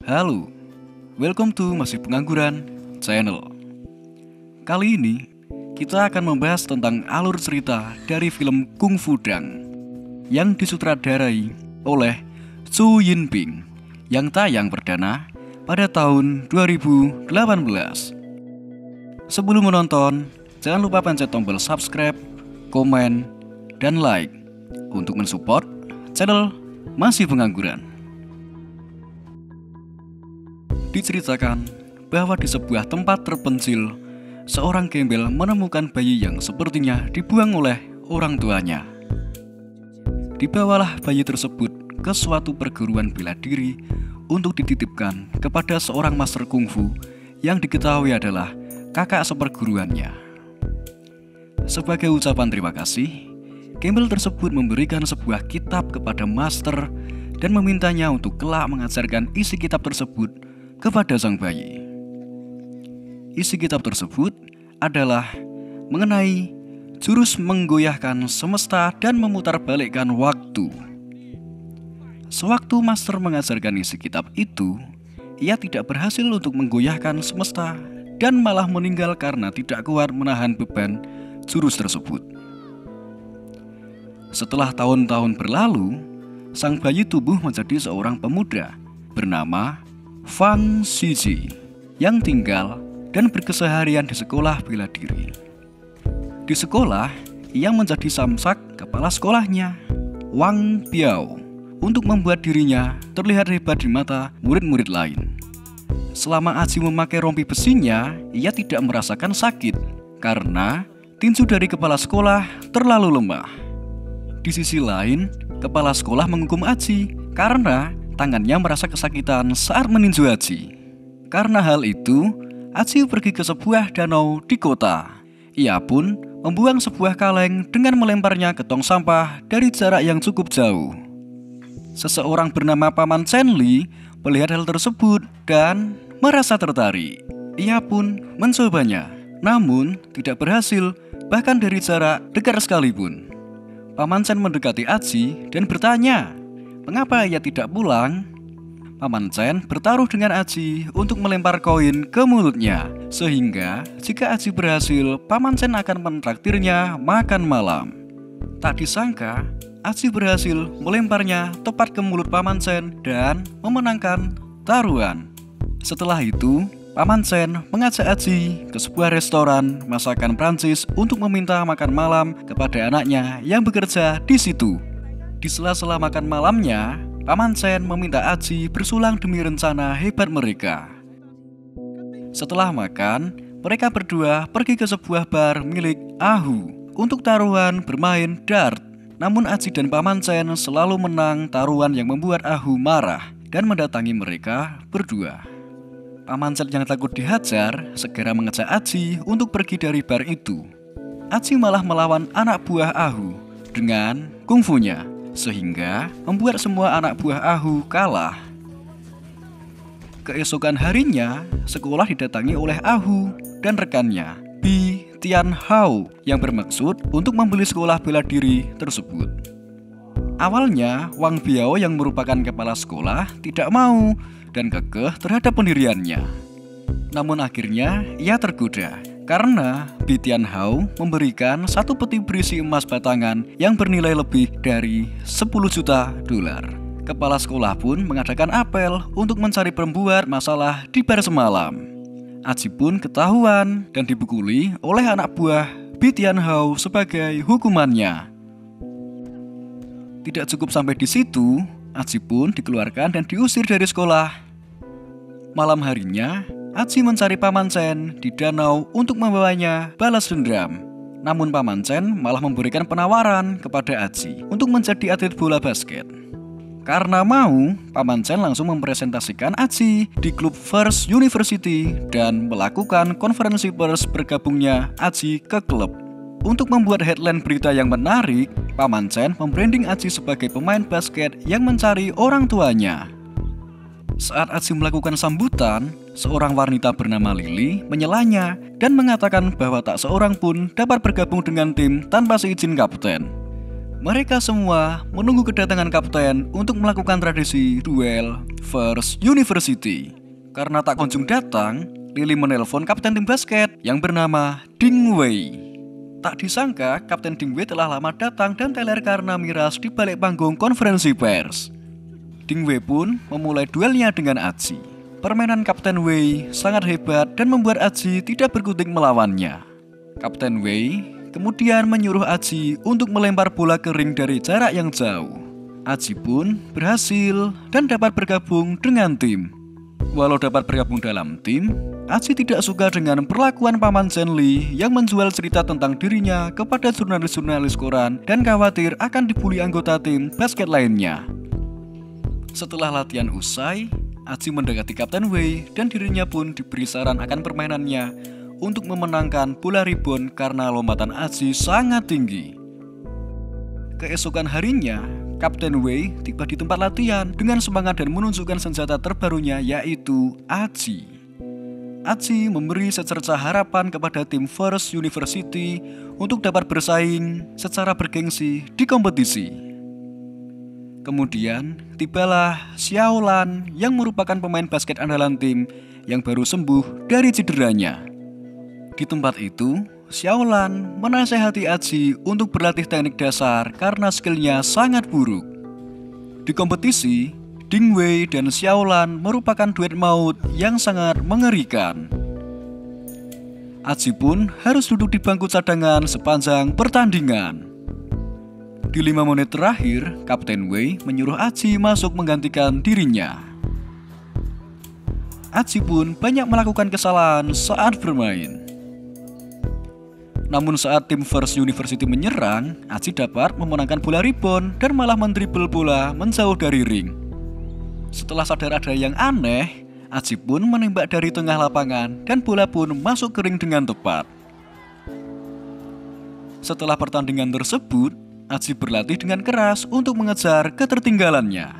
Halo, welcome to Masih Pengangguran Channel. Kali ini kita akan membahas tentang alur cerita dari film Kung Fu Dang yang disutradarai oleh Chu Yinping yang tayang perdana pada tahun 2018. Sebelum menonton, jangan lupa pencet tombol subscribe, komen, dan like untuk mensupport channel Masih Pengangguran. Diceritakan bahwa di sebuah tempat terpencil, seorang gembel menemukan bayi yang sepertinya dibuang oleh orang tuanya. Dibawalah bayi tersebut ke suatu perguruan bela diri untuk dititipkan kepada seorang master kungfu yang diketahui adalah kakak seperguruannya. Sebagai ucapan terima kasih, gembel tersebut memberikan sebuah kitab kepada master dan memintanya untuk kelak mengajarkan isi kitab tersebut kepada sang bayi. Isi kitab tersebut adalah mengenai jurus menggoyahkan semesta dan memutarbalikkan waktu. Sewaktu master mengajarkan isi kitab itu, ia tidak berhasil untuk menggoyahkan semesta dan malah meninggal karena tidak kuat menahan beban jurus tersebut. Setelah tahun-tahun berlalu, sang bayi tumbuh menjadi seorang pemuda bernama Fang Xiji yang tinggal dan berkeseharian di sekolah bela diri. Di sekolah, ia menjadi samsak kepala sekolahnya, Wang Biao, untuk membuat dirinya terlihat hebat di mata murid-murid lain. Selama Aji memakai rompi besinya, ia tidak merasakan sakit karena tinju dari kepala sekolah terlalu lemah. Di sisi lain, kepala sekolah menghukum Aji karena tangannya merasa kesakitan saat meninju Aji. Karena hal itu, Aji pergi ke sebuah danau di kota. Ia pun membuang sebuah kaleng dengan melemparnya ke tong sampah dari jarak yang cukup jauh. Seseorang bernama Paman Chen Li melihat hal tersebut dan merasa tertarik. Ia pun mencobanya, namun tidak berhasil bahkan dari jarak dekat sekalipun. Paman Chen mendekati Aji dan bertanya, mengapa ia tidak pulang? Paman Chen bertaruh dengan Aji untuk melempar koin ke mulutnya, sehingga jika Aji berhasil, Paman Chen akan mentraktirnya makan malam. Tak disangka, Aji berhasil melemparnya tepat ke mulut Paman Chen dan memenangkan taruhan. Setelah itu, Paman Chen mengajak Aji ke sebuah restoran masakan Prancis untuk meminta makan malam kepada anaknya yang bekerja di situ. Di sela-sela makan malamnya, Paman Chen meminta Aji bersulang demi rencana hebat mereka. Setelah makan, mereka berdua pergi ke sebuah bar milik Ahu untuk taruhan bermain dart. Namun Aji dan Paman Chen selalu menang taruhan yang membuat Ahu marah dan mendatangi mereka berdua. Paman Chen yang takut dihajar segera mengajak Aji untuk pergi dari bar itu. Aji malah melawan anak buah Ahu dengan kungfunya, sehingga membuat semua anak buah Ahu kalah. Keesokan harinya, sekolah didatangi oleh Ahu dan rekannya, Bi Tian Hao, yang bermaksud untuk membeli sekolah bela diri tersebut. Awalnya, Wang Biao yang merupakan kepala sekolah tidak mau dan kekeh terhadap pendiriannya. Namun akhirnya ia tergoda karena Bi Tian Hao memberikan satu peti berisi emas batangan yang bernilai lebih dari 10 juta dolar. Kepala sekolah pun mengadakan apel untuk mencari pembuat masalah di bar semalam. Aji pun ketahuan dan dipukuli oleh anak buah Bi Tian Hao sebagai hukumannya. Tidak cukup sampai di situ, Aji pun dikeluarkan dan diusir dari sekolah. Malam harinya, Aji mencari Paman Chen di danau untuk membawanya balas dendam. Namun Paman Chen malah memberikan penawaran kepada Aji untuk menjadi atlet bola basket. Karena mau, Paman Chen langsung mempresentasikan Aji di klub First University dan melakukan konferensi pers bergabungnya Aji ke klub. Untuk membuat headline berita yang menarik, Paman Chen membranding Aji sebagai pemain basket yang mencari orang tuanya. Saat Aji melakukan sambutan, seorang wanita bernama Lily menyelanya dan mengatakan bahwa tak seorang pun dapat bergabung dengan tim tanpa seizin kapten. Mereka semua menunggu kedatangan kapten untuk melakukan tradisi duel First University. Karena tak kunjung datang, Lily menelpon kapten tim basket yang bernama Ding Wei. Tak disangka kapten Ding Wei telah lama datang dan teler karena miras di balik panggung konferensi pers. Ding Wei pun memulai duelnya dengan Aji. Permainan Kapten Wei sangat hebat dan membuat Aji tidak berkutik melawannya. Kapten Wei kemudian menyuruh Aji untuk melempar bola ke ring dari jarak yang jauh. Aji pun berhasil dan dapat bergabung dengan tim. Walau dapat bergabung dalam tim, Aji tidak suka dengan perlakuan Paman Chen Li yang menjual cerita tentang dirinya kepada jurnalis-jurnalis koran dan khawatir akan dibully anggota tim basket lainnya. Setelah latihan usai, Aji mendekati Kapten Wei dan dirinya pun diberi saran akan permainannya untuk memenangkan bola rebound karena lompatan Aji sangat tinggi. Keesokan harinya, Kapten Wei tiba di tempat latihan dengan semangat dan menunjukkan senjata terbarunya yaitu Aji. Aji memberi secerca harapan kepada tim First University untuk dapat bersaing secara bergengsi di kompetisi. Kemudian, tibalah Xiaolan yang merupakan pemain basket andalan tim yang baru sembuh dari cederanya. Di tempat itu, Xiaolan menasehati Aji untuk berlatih teknik dasar karena skillnya sangat buruk. Di kompetisi, Ding Wei dan Xiaolan merupakan duet maut yang sangat mengerikan. Aji pun harus duduk di bangku cadangan sepanjang pertandingan. Di 5 menit terakhir, Kapten Wei menyuruh Aji masuk menggantikan dirinya. Aji pun banyak melakukan kesalahan saat bermain. Namun saat tim First University menyerang, Aji dapat memenangkan bola rebound dan malah mendribble bola menjauh dari ring. Setelah sadar ada yang aneh, Aji pun menembak dari tengah lapangan dan bola pun masuk ke ring dengan tepat. Setelah pertandingan tersebut, Aji berlatih dengan keras untuk mengejar ketertinggalannya.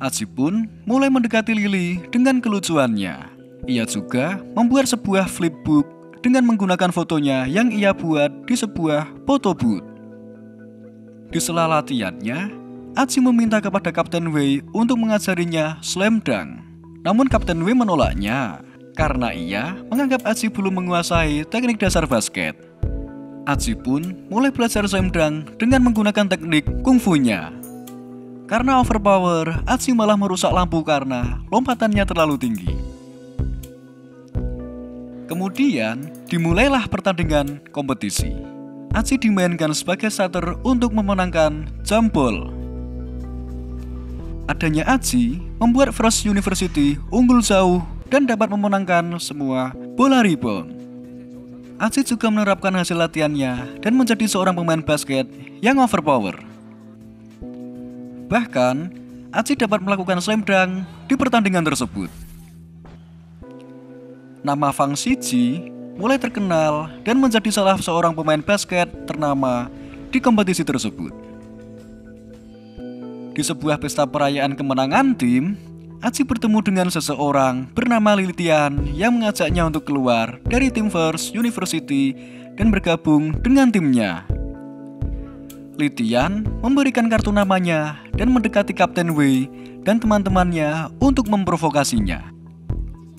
Aji pun mulai mendekati Lily dengan kelucuannya. Ia juga membuat sebuah flipbook dengan menggunakan fotonya yang ia buat di sebuah photo booth. Di sela latihannya, Aji meminta kepada Kapten Wei untuk mengajarinya slam dunk. Namun Kapten Wei menolaknya karena ia menganggap Aji belum menguasai teknik dasar basket. Aji pun mulai belajar slam dunk dengan menggunakan teknik kungfu-nya. Karena overpower, Aji malah merusak lampu karena lompatannya terlalu tinggi. Kemudian, dimulailah pertandingan kompetisi. Aji dimainkan sebagai starter untuk memenangkan jump ball. Adanya Aji membuat First University unggul jauh dan dapat memenangkan semua bola rebound. Aji juga menerapkan hasil latihannya dan menjadi seorang pemain basket yang overpower. Bahkan, Aji dapat melakukan slam dunk di pertandingan tersebut. Nama Fang Xiji mulai terkenal dan menjadi salah seorang pemain basket ternama di kompetisi tersebut. Di sebuah pesta perayaan kemenangan tim, Aji bertemu dengan seseorang bernama Lilian yang mengajaknya untuk keluar dari tim First University dan bergabung dengan timnya. Lilian memberikan kartu namanya dan mendekati Kapten Wei dan teman-temannya untuk memprovokasinya.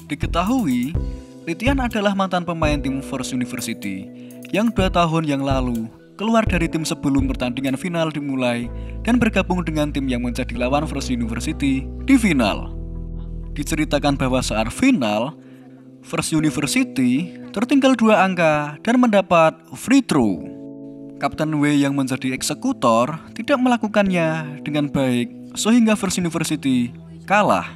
Diketahui, Lilian adalah mantan pemain tim First University yang 2 tahun yang lalu keluar dari tim sebelum pertandingan final dimulai dan bergabung dengan tim yang menjadi lawan First University di final. Diceritakan bahwa saat final, First University tertinggal 2 angka dan mendapat free throw. Kapten Wei yang menjadi eksekutor tidak melakukannya dengan baik sehingga First University kalah.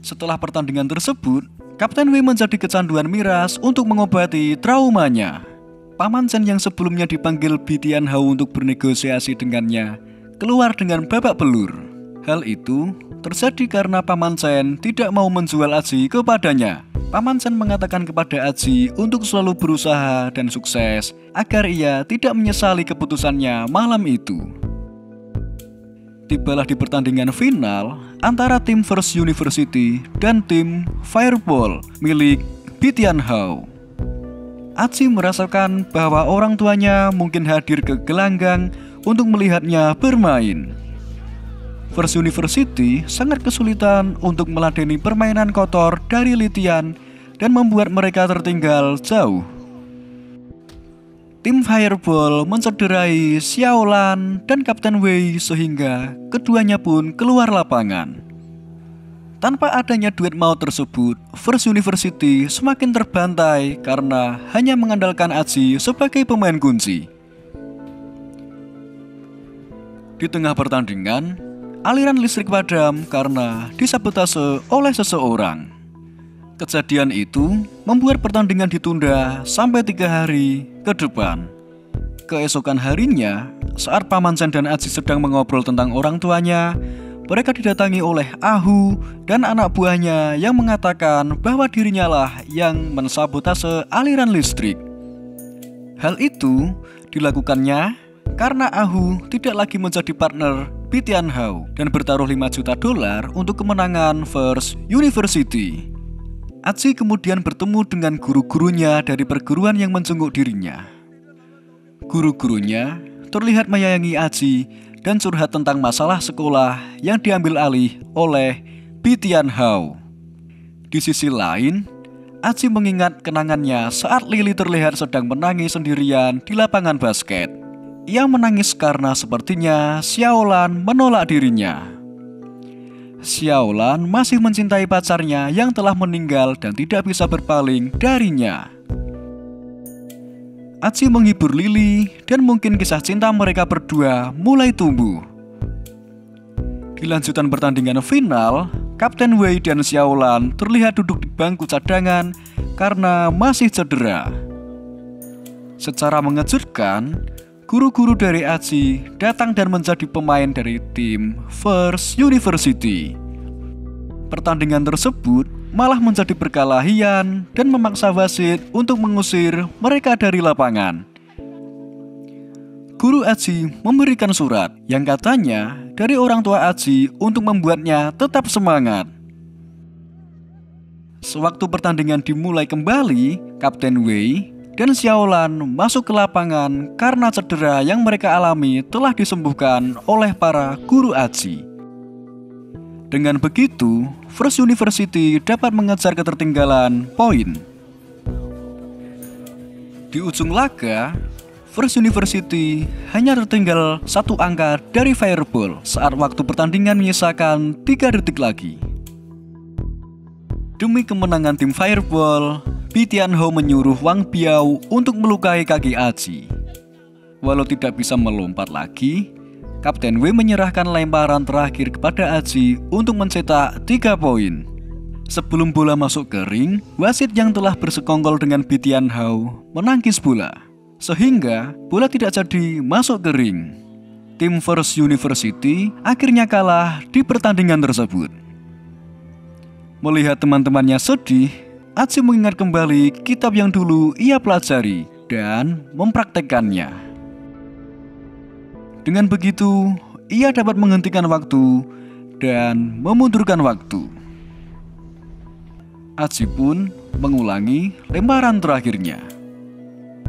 Setelah pertandingan tersebut, Kapten Wei menjadi kecanduan miras untuk mengobati traumanya. Paman Chen yang sebelumnya dipanggil Bi Tianhao untuk bernegosiasi dengannya keluar dengan babak belur. Hal itu terjadi karena Paman Chen tidak mau menjual Aji kepadanya. Paman Chen mengatakan kepada Aji untuk selalu berusaha dan sukses agar ia tidak menyesali keputusannya malam itu. Tibalah di pertandingan final antara tim First University dan tim Fireball milik Bi Tianhao. Aji merasakan bahwa orang tuanya mungkin hadir ke gelanggang untuk melihatnya bermain. First University sangat kesulitan untuk meladeni permainan kotor dari Litian dan membuat mereka tertinggal jauh. Tim Fireball mencederai Xiaolan dan Kapten Wei sehingga keduanya pun keluar lapangan. Tanpa adanya duet maut tersebut, First University semakin terbantai karena hanya mengandalkan Aji sebagai pemain kunci. Di tengah pertandingan, aliran listrik padam karena disabotase oleh seseorang. Kejadian itu membuat pertandingan ditunda sampai 3 hari ke depan. Keesokan harinya, saat Paman Chen dan Aji sedang mengobrol tentang orang tuanya, mereka didatangi oleh Ahu dan anak buahnya yang mengatakan bahwa dirinya lah yang mensabotase aliran listrik. Hal itu dilakukannya karena Ahu tidak lagi menjadi partner Bitian Hao dan bertaruh $5 juta untuk kemenangan First University. Aji kemudian bertemu dengan guru-gurunya dari perguruan yang menjenguk dirinya. Guru-gurunya terlihat menyayangi Aji dan curhat tentang masalah sekolah yang diambil alih oleh Bitian Hao. Di sisi lain, Aji mengingat kenangannya saat Lily terlihat sedang menangis sendirian di lapangan basket. Ia menangis karena sepertinya Xiaolan menolak dirinya. Xiaolan masih mencintai pacarnya yang telah meninggal dan tidak bisa berpaling darinya. Aji menghibur Lily dan mungkin kisah cinta mereka berdua mulai tumbuh. Di lanjutan pertandingan final, Kapten Wei dan Xiaolan terlihat duduk di bangku cadangan karena masih cedera. Secara mengejutkan, guru-guru dari Aji datang dan menjadi pemain dari tim First University. Pertandingan tersebut malah menjadi perkelahian dan memaksa wasit untuk mengusir mereka dari lapangan. Guru Aji memberikan surat yang katanya dari orang tua Aji untuk membuatnya tetap semangat. Sewaktu pertandingan dimulai kembali, Kapten Wei dan Xiaolan masuk ke lapangan karena cedera yang mereka alami telah disembuhkan oleh para guru Aji. Dengan begitu, First University dapat mengejar ketertinggalan poin. Di ujung laga, First University hanya tertinggal 1 angka dari Fireball saat waktu pertandingan menyisakan 3 detik lagi. Demi kemenangan tim Fireball, Bitian Hao menyuruh Wang Biao untuk melukai kaki Aji. Walau tidak bisa melompat lagi, Kapten Wei menyerahkan lemparan terakhir kepada Aji untuk mencetak 3 poin. Sebelum bola masuk ke ring, wasit yang telah bersekongkol dengan Bitian Hao menangkis bola, sehingga bola tidak jadi masuk ke ring. Tim First University akhirnya kalah di pertandingan tersebut. Melihat teman-temannya sedih, Aji mengingat kembali kitab yang dulu ia pelajari dan mempraktekkannya. Dengan begitu, ia dapat menghentikan waktu dan memundurkan waktu. Aji pun mengulangi lemparan terakhirnya.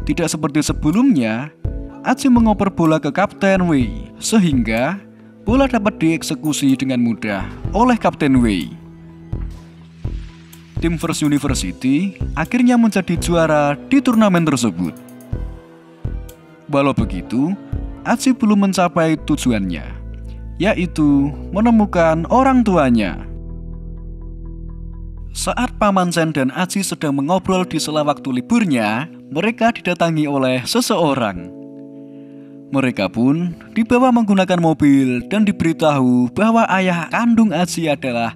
Tidak seperti sebelumnya, Aji mengoper bola ke Kapten Wei, sehingga bola dapat dieksekusi dengan mudah oleh Kapten Wei. Tim First University akhirnya menjadi juara di turnamen tersebut. Walau begitu, Aji belum mencapai tujuannya, yaitu menemukan orang tuanya. Saat Paman Chen dan Aji sedang mengobrol di sela waktu liburnya, mereka didatangi oleh seseorang. Mereka pun dibawa menggunakan mobil dan diberitahu bahwa ayah kandung Aji adalah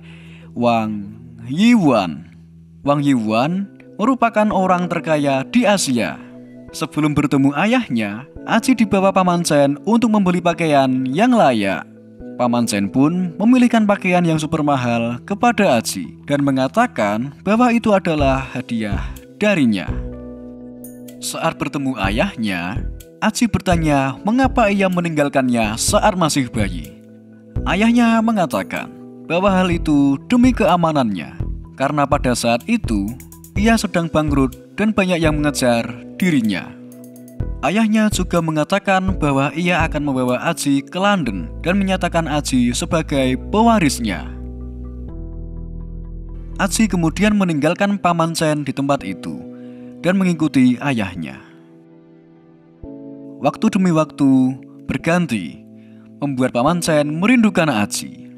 Wang Yiwan. Wang Yiwan merupakan orang terkaya di Asia. Sebelum bertemu ayahnya, Aji dibawa Paman Chen untuk membeli pakaian yang layak. Paman Chen pun memilihkan pakaian yang super mahal kepada Aji dan mengatakan bahwa itu adalah hadiah darinya. Saat bertemu ayahnya, Aji bertanya mengapa ia meninggalkannya saat masih bayi. Ayahnya mengatakan bahwa hal itu demi keamanannya, karena pada saat itu ia sedang bangkrut dan banyak yang mengejar dirinya. Ayahnya juga mengatakan bahwa ia akan membawa Aji ke London dan menyatakan Aji sebagai pewarisnya. Aji kemudian meninggalkan Paman Chen di tempat itu dan mengikuti ayahnya. Waktu demi waktu berganti, membuat Paman Chen merindukan Aji.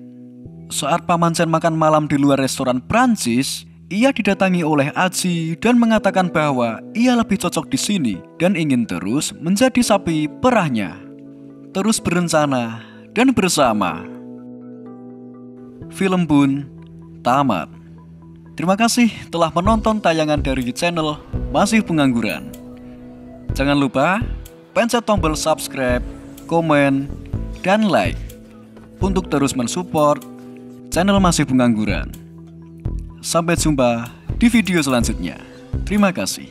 Saat Paman Chen makan malam di luar restoran Prancis, ia didatangi oleh Aji dan mengatakan bahwa ia lebih cocok di sini dan ingin terus menjadi sapi perahnya. Terus berencana dan bersama. Film pun tamat. Terima kasih telah menonton tayangan dari channel Masih Pengangguran. Jangan lupa pencet tombol subscribe, komen, dan like untuk terus mensupport channel Masih Pengangguran. Sampai jumpa di video selanjutnya. Terima kasih.